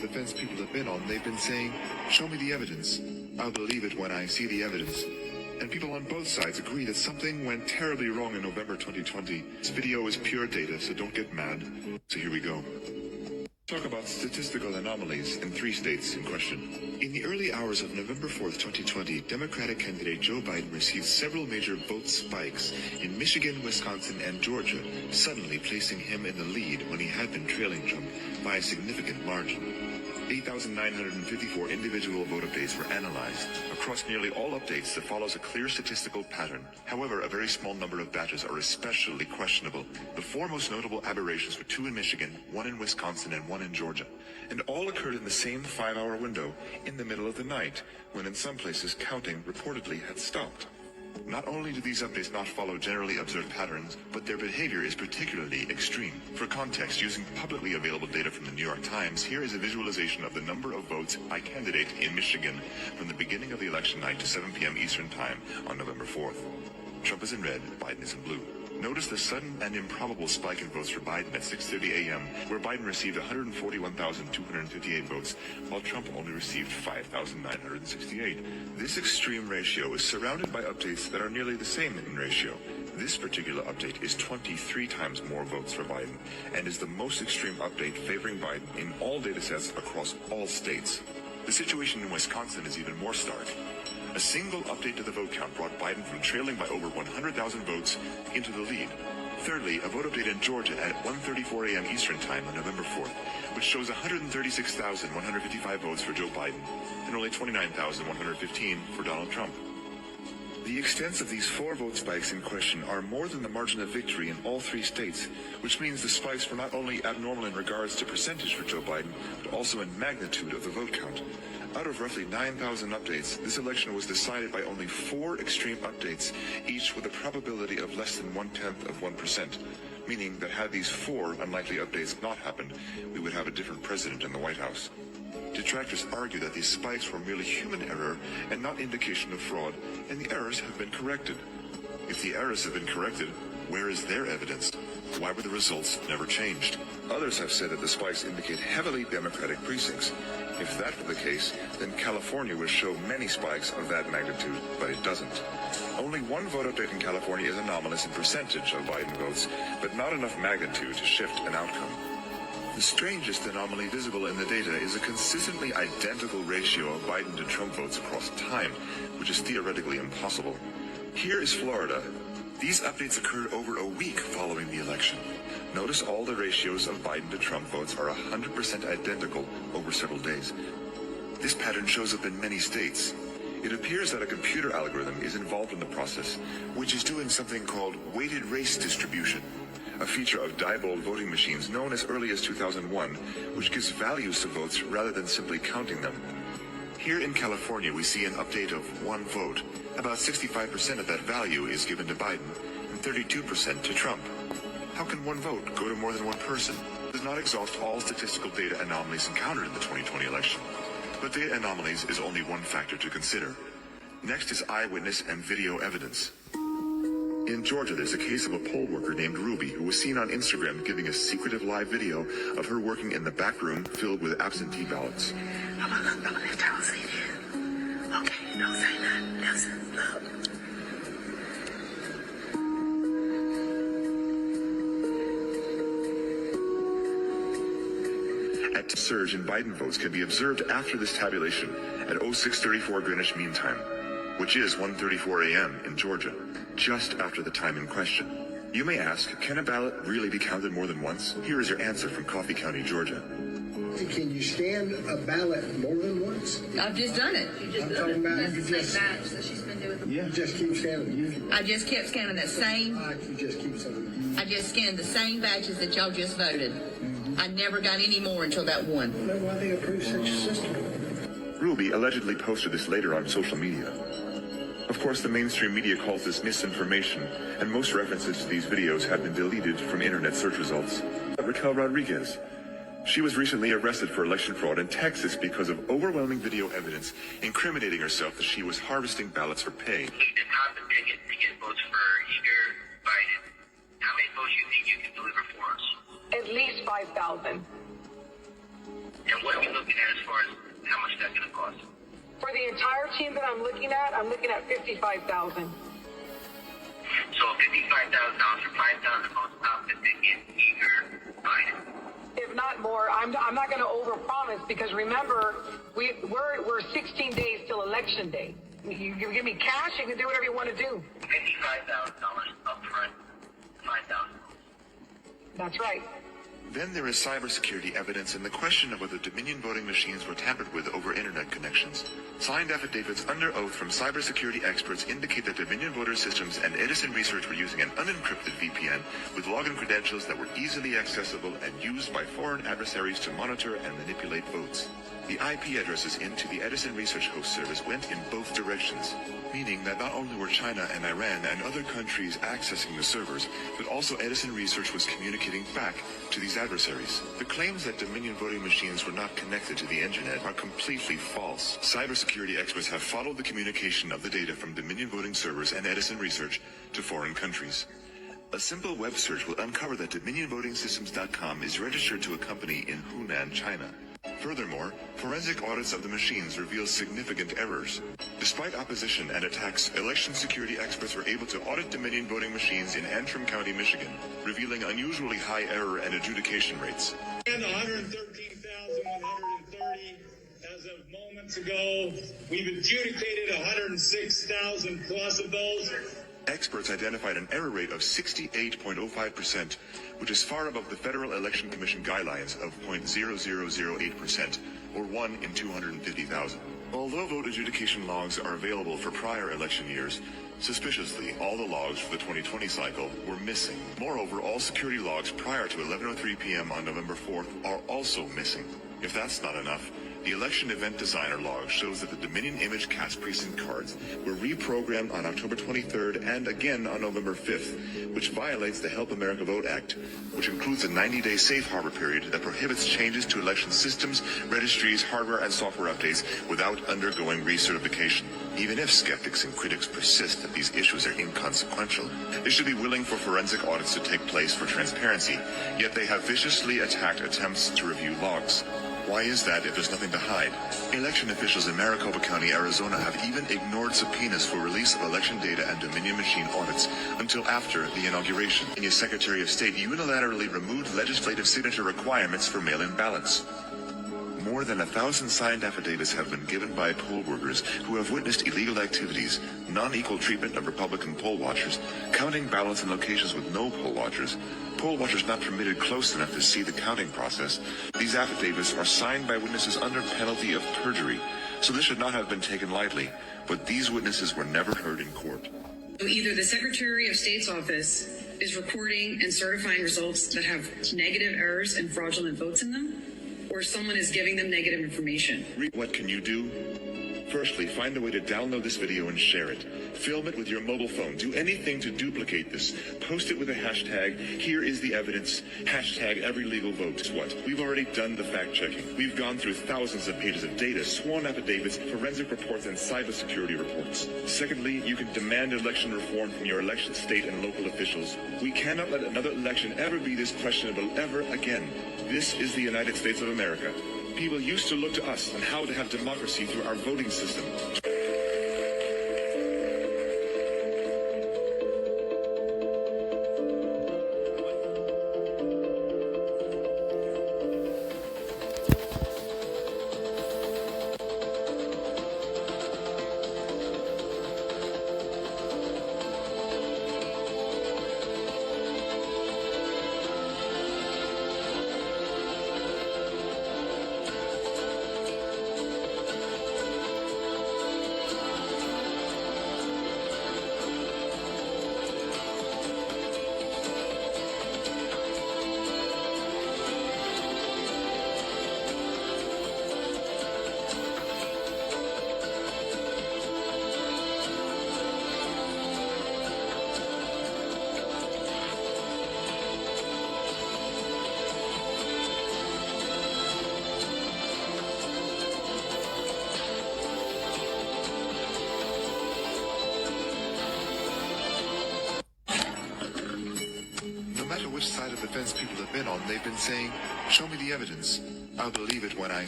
The fence people have been on, they've been saying, show me the evidence. I'll believe it when I see the evidence. And people on both sides agree that something went terribly wrong in November 2020. This video is pure data, so don't get mad. So here we go. Talk about statistical anomalies in 3 states in question. In the early hours of November 4th, 2020, Democratic candidate Joe Biden received several major vote spikes in Michigan, Wisconsin, and Georgia, suddenly placing him in the lead when he had been trailing Trump by a significant margin. 8,954 individual vote updates were analyzed. Across nearly all updates, that follows a clear statistical pattern. However, a very small number of batches are especially questionable. The 4 most notable aberrations were 2 in Michigan, 1 in Wisconsin, and 1 in Georgia. And all occurred in the same 5-hour window, in the middle of the night, when in some places counting reportedly had stopped. Not only do these updates not follow generally observed patterns, but their behavior is particularly extreme. For context, using publicly available data from the New York Times, here is a visualization of the number of votes by candidate in Michigan from the beginning of the election night to 7 p.m. Eastern Time on November 4th. Trump is in red, Biden is in blue. Notice the sudden and improbable spike in votes for Biden at 6:30 a.m., where Biden received 141,258 votes, while Trump only received 5,968. This extreme ratio is surrounded by updates that are nearly the same in ratio. This particular update is 23 times more votes for Biden, and is the most extreme update favoring Biden in all datasets across all states. The situation in Wisconsin is even more stark. A single update to the vote count brought Biden from trailing by over 100,000 votes into the lead. Thirdly, a vote update in Georgia at 1:34 a.m. Eastern Time on November 4th, which shows 136,155 votes for Joe Biden and only 29,115 for Donald Trump. The extents of these 4 vote spikes in question are more than the margin of victory in all 3 states, which means the spikes were not only abnormal in regards to percentage for Joe Biden, but also in magnitude of the vote count. Out of roughly 9,000 updates, this election was decided by only 4 extreme updates, each with a probability of less than 0.1%, meaning that had these 4 unlikely updates not happened, we would have a different president in the White House. Detractors argue that these spikes were merely human error and not indication of fraud, and the errors have been corrected. If the errors have been corrected, where is their evidence? Why were the results never changed? Others have said that the spikes indicate heavily Democratic precincts. If that were the case, then California would show many spikes of that magnitude, but it doesn't. Only 1 vote update in California is anomalous in percentage of Biden votes, but not enough magnitude to shift an outcome. The strangest anomaly visible in the data is a consistently identical ratio of Biden to Trump votes across time, which is theoretically impossible. Here is Florida. These updates occurred over a week following the election. Notice all the ratios of Biden to Trump votes are 100% identical over several days. This pattern shows up in many states. It appears that a computer algorithm is involved in the process, which is doing something called weighted race distribution, a feature of Diebold voting machines known as early as 2001, which gives values to votes rather than simply counting them. Here in California, we see an update of 1 vote. About 65% of that value is given to Biden and 32% to Trump. How can 1 vote go to more than 1 person? It does not exhaust all statistical data anomalies encountered in the 2020 election. But data anomalies is only one factor to consider. Next is eyewitness and video evidence. In Georgia, there's a case of a poll worker named Ruby who was seen on Instagram giving a secretive live video of her working in the back room filled with absentee ballots. I'm gonna tell you. Okay, don't say nothing. Listen, look. A surge in Biden votes can be observed after this tabulation at 06:34 Greenwich Mean Time, which is 1:34 a.m. in Georgia, just after the time in question. You may ask, can a ballot really be counted more than once? Here is your answer from Coffee County, Georgia. Can you scan a ballot more than once? I've just done it. I'm talking about That's you the just, same batch that she's been doing. you just keep scanning. I just kept scanning that same. You just keep scanning. I just scanned the same batches that y'all just voted. I never got any more until that one. Why they approve such a system? Ruby allegedly posted this later on social media. Of course, the mainstream media calls this misinformation, and most references to these videos have been deleted from internet search results. Raquel Rodriguez. She was recently arrested for election fraud in Texas because of overwhelming video evidence incriminating herself that she was harvesting ballots for pay. The top and to get votes for either Biden. How many votes you think you can deliver for us? At least 5,000. And what are we looking at as far as how much that's going to cost? For the entire team that I'm looking at $55,000. So $55,000 for 5,000 votes top that they get Eager Biden. If not more, I'm not going to overpromise because remember, we're 16 days till election day. You give me cash, you can do whatever you want to do. $55,000 upfront, 5,000. That's right. Then there is cybersecurity evidence in the question of whether Dominion voting machines were tampered with over internet connections. Signed affidavits under oath from cybersecurity experts indicate that Dominion voter systems and Edison Research were using an unencrypted VPN with login credentials that were easily accessible and used by foreign adversaries to monitor and manipulate votes. The IP addresses into the Edison Research host service went in both directions, meaning that not only were China and Iran and other countries accessing the servers, but also Edison Research was communicating back to these adversaries. The claims that Dominion voting machines were not connected to the internet are completely false. Cybersecurity experts have followed the communication of the data from Dominion voting servers and Edison Research to foreign countries. A simple web search will uncover that DominionVotingSystems.com is registered to a company in Hunan, China. Furthermore, forensic audits of the machines reveal significant errors. Despite opposition and attacks, election security experts were able to audit Dominion voting machines in Antrim County, Michigan, revealing unusually high error and adjudication rates. And 113,130 as of moments ago. We've adjudicated 106,000 plus of those. Experts identified an error rate of 68.05%, which is far above the Federal Election Commission guidelines of 0.0008%, or 1 in 250,000. Although vote adjudication logs are available for prior election years, suspiciously, all the logs for the 2020 cycle were missing. Moreover, all security logs prior to 11:03 p.m. on November 4th are also missing. If that's not enough, the election event designer log shows that the Dominion Image Cast precinct cards were reprogrammed on October 23rd and again on November 5th, which violates the Help America Vote Act, which includes a 90-day safe harbor period that prohibits changes to election systems, registries, hardware, and software updates without undergoing recertification. Even if skeptics and critics persist that these issues are inconsequential, they should be willing for forensic audits to take place for transparency, yet they have viciously attacked attempts to review logs. Why is that if there's nothing to hide? Election officials in Maricopa County, Arizona have even ignored subpoenas for release of election data and Dominion machine audits until after the inauguration. The Secretary of State unilaterally removed legislative signature requirements for mail-in ballots. More than 1,000 signed affidavits have been given by poll workers who have witnessed illegal activities, non-equal treatment of Republican poll watchers, counting ballots in locations with no poll watchers not permitted close enough to see the counting process. These affidavits are signed by witnesses under penalty of perjury, so this should not have been taken lightly, but these witnesses were never heard in court. Either the Secretary of State's office is recording and certifying results that have negative errors and fraudulent votes in them, or someone is giving them negative information. What can you do? Firstly, find a way to download this video and share it. Film it with your mobile phone. Do anything to duplicate this. Post it with a hashtag, here is the evidence, hashtag every legal vote. What? We've already done the fact-checking. We've gone through thousands of pages of data, sworn affidavits, forensic reports, and cybersecurity reports. Secondly, you can demand election reform from your election state and local officials. We cannot let another election ever be this questionable ever again. This is the United States of America. People used to look to us on how to have democracy through our voting system. No matter which side of the fence people have been on, they've been saying, show me the evidence. I'll believe it when I